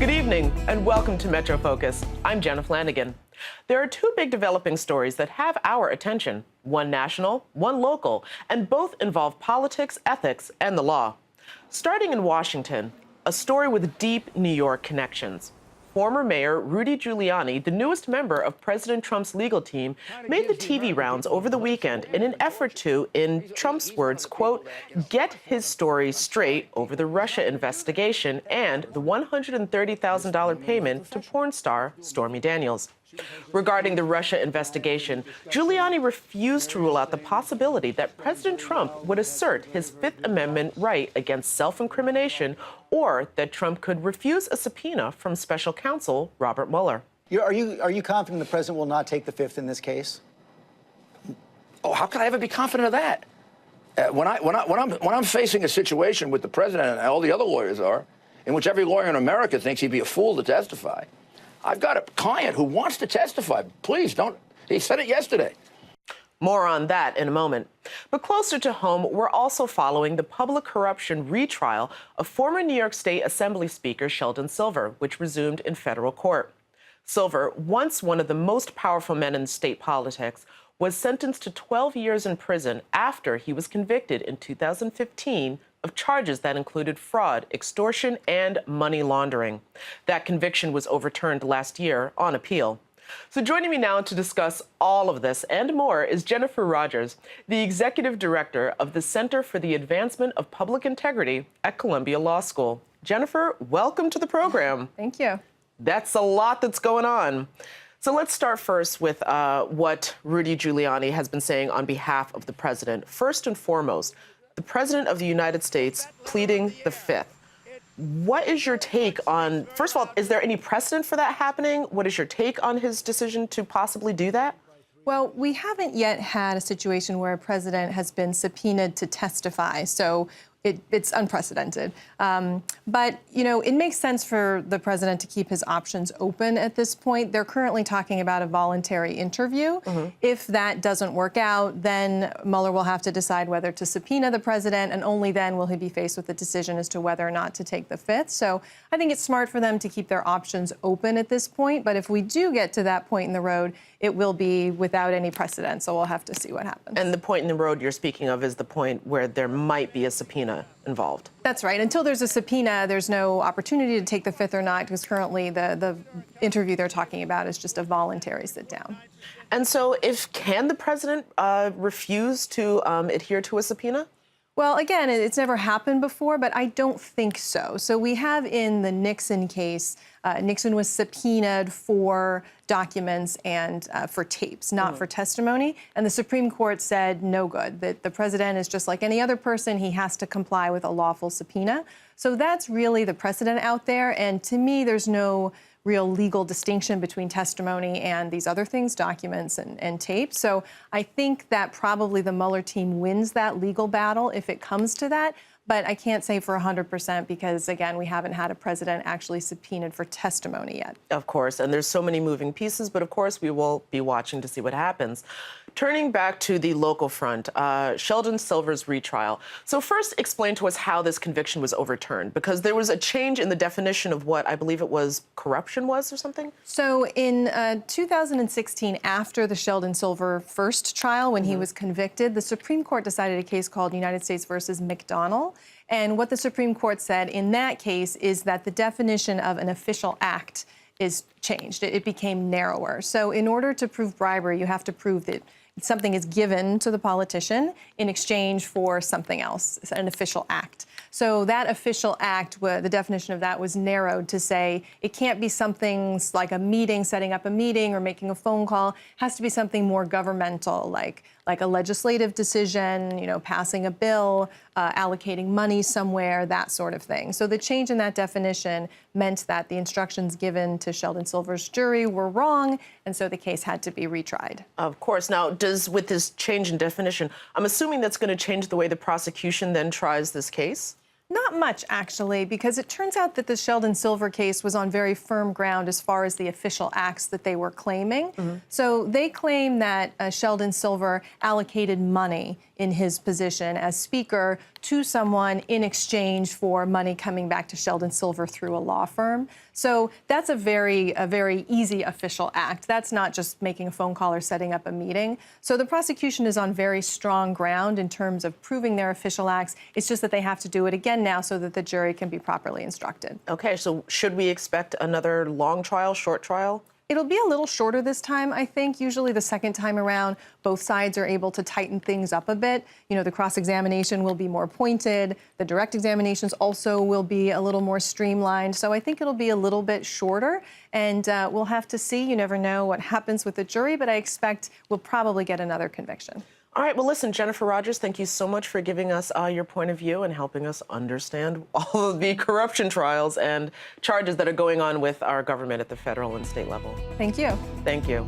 Good evening and welcome to Metro Focus. I'm Jenna Flanagan. There are two big developing stories that have our attention, one national, one local, and both involve politics, ethics, and the law. Starting in Washington, a story with deep New York connections. Former Mayor Rudy Giuliani, the newest member of President Trump's legal team, made the TV rounds over the weekend in an effort to, in Trump's words, quote, get his story straight over the Russia investigation and the $130,000 payment to porn star Stormy Daniels. Regarding the Russia investigation, Giuliani refused to rule out the possibility that President Trump would assert his Fifth Amendment right against self-incrimination or that Trump could refuse a subpoena from special counsel Robert Mueller. Are you confident the president will not take the Fifth in this case? Oh, how can I ever be confident of that? When I'm facing a situation with the president and all the other lawyers are, in which every lawyer in America thinks he'd be a fool to testify, I've got a client who wants to testify. Please don't. He said it yesterday. More on that in a moment. But closer to home, we're also following the public corruption retrial of former New York State Assembly Speaker Sheldon Silver, which resumed in federal court. Silver, once one of the most powerful men in state politics, was sentenced to 12 years in prison after he was convicted in 2015 of charges that included fraud, extortion, and money laundering. That conviction was overturned last year on appeal. So joining me now to discuss all of this and more is Jennifer Rogers, the Executive Director of the Center for the Advancement of Public Integrity at Columbia Law School. Jennifer, welcome to the program. Thank you. That's a lot that's going on. So let's start first with what Rudy Giuliani has been saying on behalf of the president. First and foremost, the President of the United States pleading the Fifth. What is your take on, first of all, is there any precedent for that happening? What is your take on his decision to possibly do that? Well, we haven't yet had a situation where a president has been subpoenaed to testify, so it's unprecedented. But, you know, it makes sense for the president to keep his options open at this point. They're currently talking about a voluntary interview. If that doesn't work out, then Mueller will have to decide whether to subpoena the president, and only then will he be faced with the decision as to whether or not to take the Fifth. So I think it's smart for them to keep their options open at this point. But if we do get to that point in the road, it will be without any precedent, so we'll have to see what happens. And the point in the road you're speaking of is the point where there might be a subpoena involved. That's right. Until there's a subpoena, there's no opportunity to take the Fifth or not, because currently the interview they're talking about is just a voluntary sit-down. And so can the president refuse to adhere to a subpoena? Well, again, it's never happened before, but I don't think so. So we have in the Nixon case, Nixon was subpoenaed for documents and for tapes, not for testimony. And the Supreme Court said no good, that the president is just like any other person. He has to comply with a lawful subpoena. So that's really the precedent out there. And to me, there's no real legal distinction between testimony and these other things, documents and tapes. So I think that probably the Mueller team wins that legal battle if it comes to that. But I can't say for 100% because, again, we haven't had a president actually subpoenaed for testimony yet. Of course, and there's so many moving pieces, but of course we will be watching to see what happens. Turning back to the local front, Sheldon Silver's retrial. So first, explain to us how this conviction was overturned, because there was a change in the definition of what I believe it was corruption was or something? So in 2016, after the Sheldon Silver first trial, when he was convicted, the Supreme Court decided a case called United States versus McDonnell. And what the Supreme Court said in that case is that the definition of an official act is changed. It became narrower. So in order to prove bribery, you have to prove that something is given to the politician in exchange for something else, an official act. So that official act, the definition of that was narrowed to say it can't be something like a meeting, setting up a meeting or making a phone call. It has to be something more governmental, like a legislative decision, you know, passing a bill, allocating money somewhere, that sort of thing. So the change in that definition meant that the instructions given to Sheldon Silver's jury were wrong, and so the case had to be retried. Of course. Now, with this change in definition, I'm assuming that's going to change the way the prosecution then tries this case? Not much, actually, because it turns out that the Sheldon Silver case was on very firm ground as far as the official acts that they were claiming. So they claim that Sheldon Silver allocated money in his position as Speaker to someone in exchange for money coming back to Sheldon Silver through a law firm. So that's a very easy official act. That's not just making a phone call or setting up a meeting. So the prosecution is on very strong ground in terms of proving their official acts. It's just that they have to do it again now so that the jury can be properly instructed. Okay, so should we expect another long trial, short trial? It'll be a little shorter this time, I think. Usually the second time around, both sides are able to tighten things up a bit. You know, the cross-examination will be more pointed. The direct examinations also will be a little more streamlined. So I think it'll be a little bit shorter, and we'll have to see. You never know what happens with the jury, but I expect we'll probably get another conviction. All right, well, listen, Jennifer Rogers, thank you so much for giving us your point of view and helping us understand all of the corruption trials and charges that are going on with our government at the federal and state level. Thank you. Thank you.